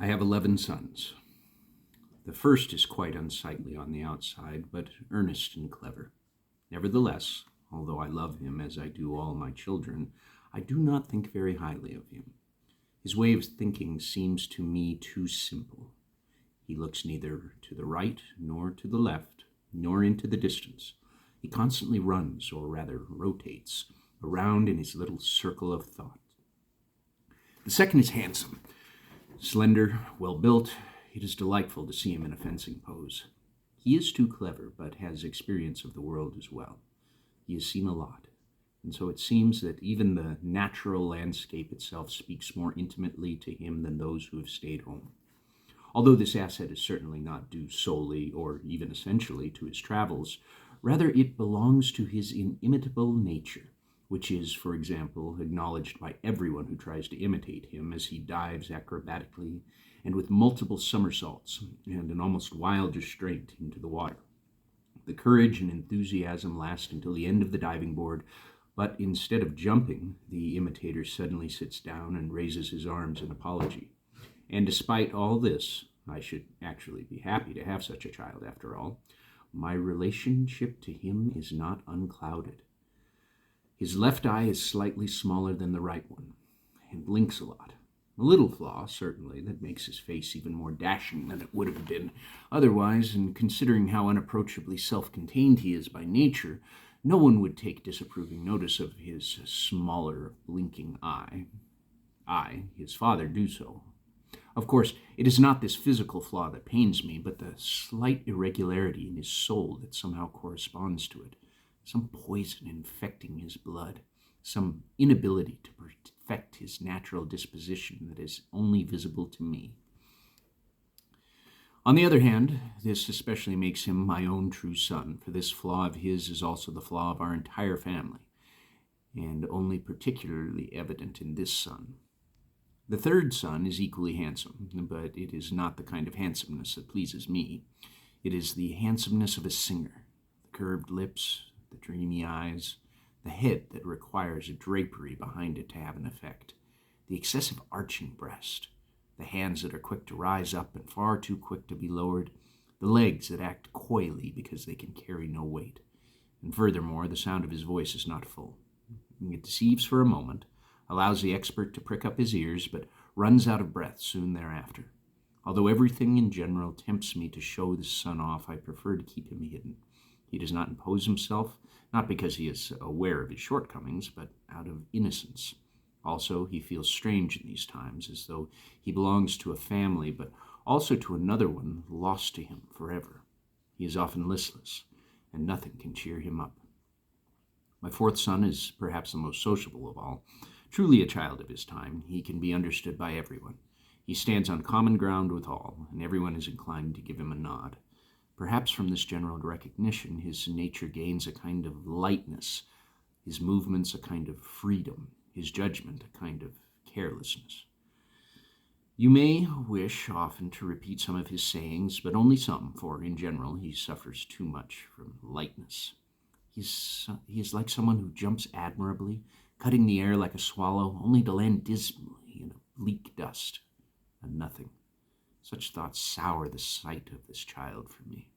I have 11 sons. The first is quite unsightly on the outside, but earnest and clever. Nevertheless, although I love him as I do all my children, I do not think very highly of him. His way of thinking seems to me too simple. He looks neither to the right nor to the left, nor into the distance. He constantly runs, or rather rotates, around in his little circle of thought. The second is handsome. Slender, well-built, it is delightful to see him in a fencing pose. He is too clever, but has experience of the world as well. He has seen a lot, and so it seems that even the natural landscape itself speaks more intimately to him than those who have stayed home. Although this asset is certainly not due solely or even essentially to his travels, rather it belongs to his inimitable nature, which is, for example, acknowledged by everyone who tries to imitate him as he dives acrobatically and with multiple somersaults and an almost wild restraint into the water. The courage and enthusiasm last until the end of the diving board, but instead of jumping, the imitator suddenly sits down and raises his arms in apology. And despite all this, I should actually be happy to have such a child after all. My relationship to him is not unclouded. His left eye is slightly smaller than the right one, and blinks a lot. A little flaw, certainly, that makes his face even more dashing than it would have been otherwise, and considering how unapproachably self-contained he is by nature, no one would take disapproving notice of his smaller, blinking eye. I, his father, do so. Of course, it is not this physical flaw that pains me, but the slight irregularity in his soul that somehow corresponds to it. Some poison infecting his blood, some inability to perfect his natural disposition that is only visible to me. On the other hand, this especially makes him my own true son, for this flaw of his is also the flaw of our entire family, and only particularly evident in this son. The third son is equally handsome, but it is not the kind of handsomeness that pleases me. It is the handsomeness of a singer, the curved lips, the dreamy eyes, the head that requires a drapery behind it to have an effect, the excessive arching breast, the hands that are quick to rise up and far too quick to be lowered, the legs that act coyly because they can carry no weight, and furthermore, the sound of his voice is not full. It deceives for a moment, allows the expert to prick up his ears, but runs out of breath soon thereafter. Although everything in general tempts me to show this son off, I prefer to keep him hidden. He does not impose himself, not because he is aware of his shortcomings, but out of innocence. Also, he feels strange in these times, as though he belongs to a family, but also to another one lost to him forever. He is often listless, and nothing can cheer him up. My fourth son is perhaps the most sociable of all. Truly a child of his time, he can be understood by everyone. He stands on common ground with all, and everyone is inclined to give him a nod. Perhaps from this general recognition, his nature gains a kind of lightness, his movements a kind of freedom, his judgment a kind of carelessness. You may wish often to repeat some of his sayings, but only some, for in general he suffers too much from lightness. He is like someone who jumps admirably, cutting the air like a swallow, only to land dismally in a bleak dust, and nothing. Such thoughts sour the sight of this child for me.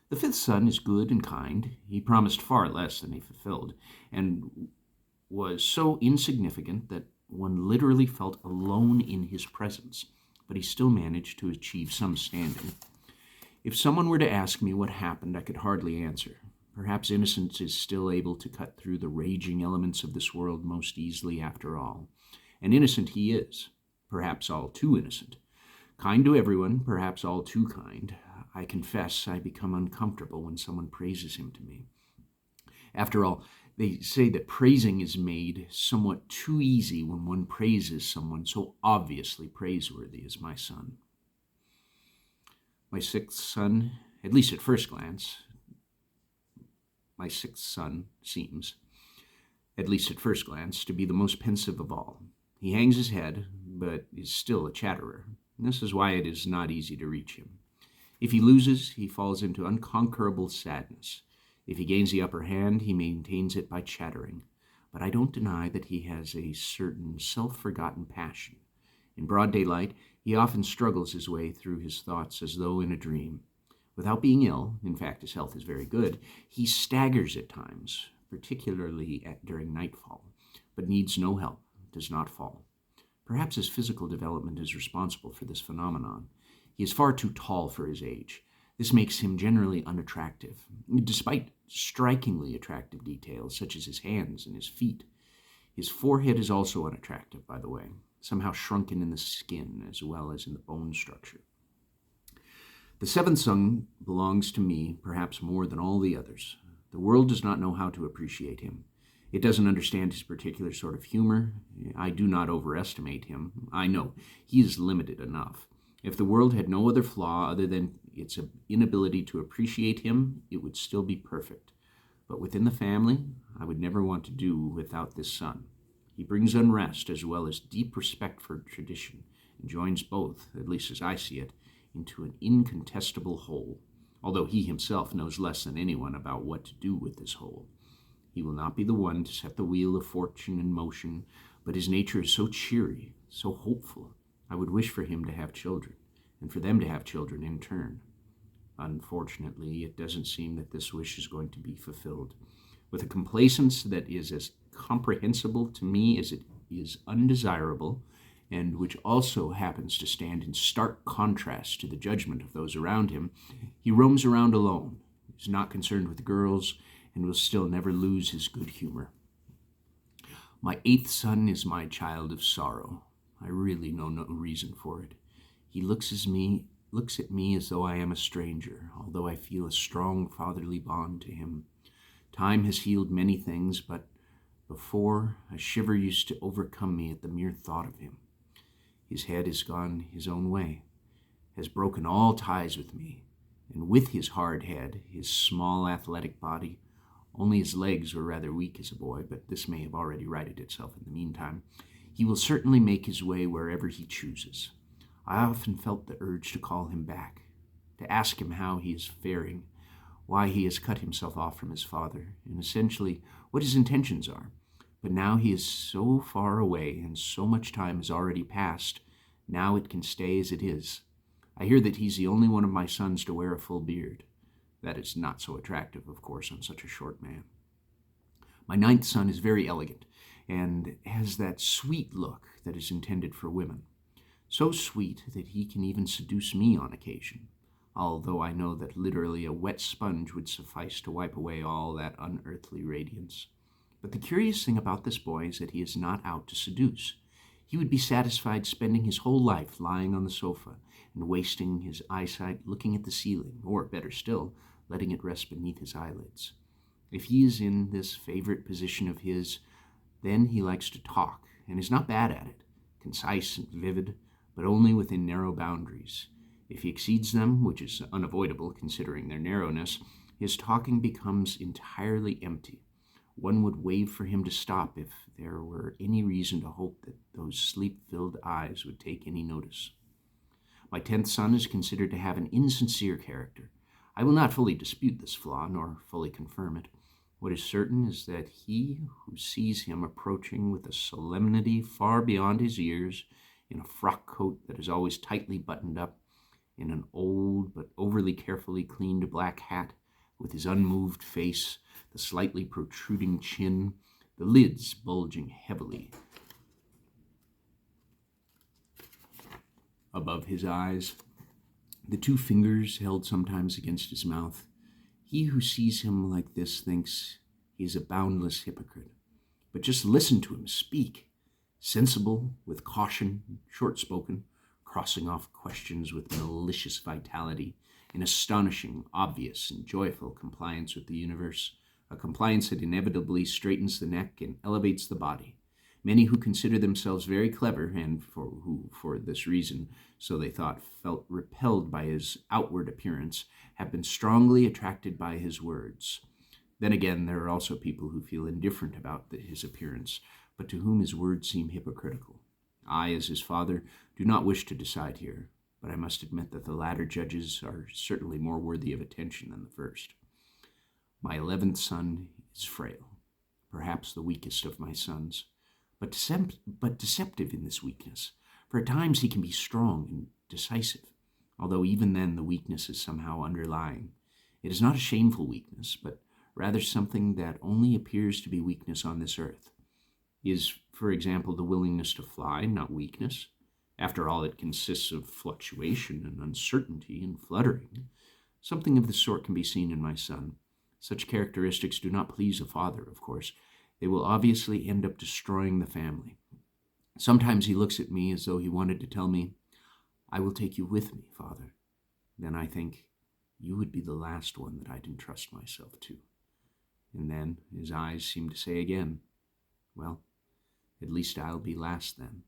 The fifth son is good and kind. He promised far less than he fulfilled, and was so insignificant that one literally felt alone in his presence, but he still managed to achieve some standing. If someone were to ask me what happened, I could hardly answer. Perhaps innocence is still able to cut through the raging elements of this world most easily after all. And innocent he is, perhaps all too innocent. Kind to everyone, perhaps all too kind. I confess I become uncomfortable when someone praises him to me. After all, they say that praising is made somewhat too easy when one praises someone so obviously praiseworthy as my son. My sixth son, at least at first glance, seems, at least at first glance, to be the most pensive of all. He hangs his head, but is still a chatterer. This is why it is not easy to reach him. If he loses, he falls into unconquerable sadness. If he gains the upper hand, he maintains it by chattering. But I don't deny that he has a certain self-forgotten passion, In broad daylight, he often struggles his way through his thoughts as though in a dream. Without being ill, in fact his health is very good, he staggers at times, particularly during nightfall, but needs no help, does not fall. Perhaps his physical development is responsible for this phenomenon. He is far too tall for his age. This makes him generally unattractive, despite strikingly attractive details such as his hands and his feet. His forehead is also unattractive, by the way, somehow shrunken in the skin as well as in the bone structure. The seventh son belongs to me perhaps more than all the others. The world does not know how to appreciate him. It doesn't understand his particular sort of humor. I do not overestimate him. I know he is limited enough. If the world had no other flaw other than its inability to appreciate him, it would still be perfect. But within the family, I would never want to do without this son. He brings unrest as well as deep respect for tradition, and joins both, at least as I see it, into an incontestable whole, although he himself knows less than anyone about what to do with this whole. He will not be the one to set the wheel of fortune in motion, but his nature is so cheery, so hopeful. I would wish for him to have children, and for them to have children in turn. Unfortunately, it doesn't seem that this wish is going to be fulfilled. With a complacence that is as comprehensible to me as it is undesirable, and which also happens to stand in stark contrast to the judgment of those around him, he roams around alone, is not concerned with girls, and will still never lose his good humor. My eighth son is my child of sorrow. I really know no reason for it. He looks at me as though I am a stranger, although I feel a strong fatherly bond to him. Time has healed many things, but before, a shiver used to overcome me at the mere thought of him. His head has gone his own way, has broken all ties with me, and with his hard head, his small athletic body, only his legs were rather weak as a boy, but this may have already righted itself in the meantime, he will certainly make his way wherever he chooses. I often felt the urge to call him back, to ask him how he is faring, why he has cut himself off from his father, and essentially what his intentions are. But now he is so far away, and so much time has already passed, now it can stay as it is. I hear that he's the only one of my sons to wear a full beard. That is not so attractive, of course, on such a short man. My ninth son is very elegant, and has that sweet look that is intended for women. So sweet that he can even seduce me on occasion, although I know that literally a wet sponge would suffice to wipe away all that unearthly radiance. But the curious thing about this boy is that he is not out to seduce. He would be satisfied spending his whole life lying on the sofa and wasting his eyesight looking at the ceiling, or, better still, letting it rest beneath his eyelids. If he is in this favorite position of his, then he likes to talk, and is not bad at it, concise and vivid, but only within narrow boundaries. If he exceeds them, which is unavoidable considering their narrowness, his talking becomes entirely empty. One would wave for him to stop if there were any reason to hope that those sleep-filled eyes would take any notice. My 10th son is considered to have an insincere character. I will not fully dispute this flaw, nor fully confirm it. What is certain is that he who sees him approaching with a solemnity far beyond his years, in a frock coat that is always tightly buttoned up, in an old but overly carefully cleaned black hat, with his unmoved face, the slightly protruding chin, the lids bulging heavily above his eyes, the two fingers held sometimes against his mouth. He who sees him like this thinks he is a boundless hypocrite. But just listen to him speak, sensible, with caution, short-spoken, crossing off questions with malicious vitality, in astonishing, obvious, and joyful compliance with the universe, a compliance that inevitably straightens the neck and elevates the body. Many who consider themselves very clever, and who, for this reason, so they thought, felt repelled by his outward appearance, have been strongly attracted by his words. Then again, there are also people who feel indifferent about his appearance, but to whom his words seem hypocritical. I, as his father, do not wish to decide here, but I must admit that the latter judges are certainly more worthy of attention than the first. My 11th son is frail, perhaps the weakest of my sons, but deceptive in this weakness. For at times he can be strong and decisive, although even then the weakness is somehow underlying. It is not a shameful weakness, but rather something that only appears to be weakness on this earth. Is, for example, the willingness to fly not weakness? After all, it consists of fluctuation and uncertainty and fluttering. Something of the sort can be seen in my son. Such characteristics do not please a father, of course. They will obviously end up destroying the family. Sometimes he looks at me as though he wanted to tell me, "I will take you with me, Father." Then I think, you would be the last one that I'd entrust myself to. And then his eyes seem to say again, "Well, at least I'll be last then."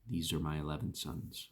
These are my 11 sons.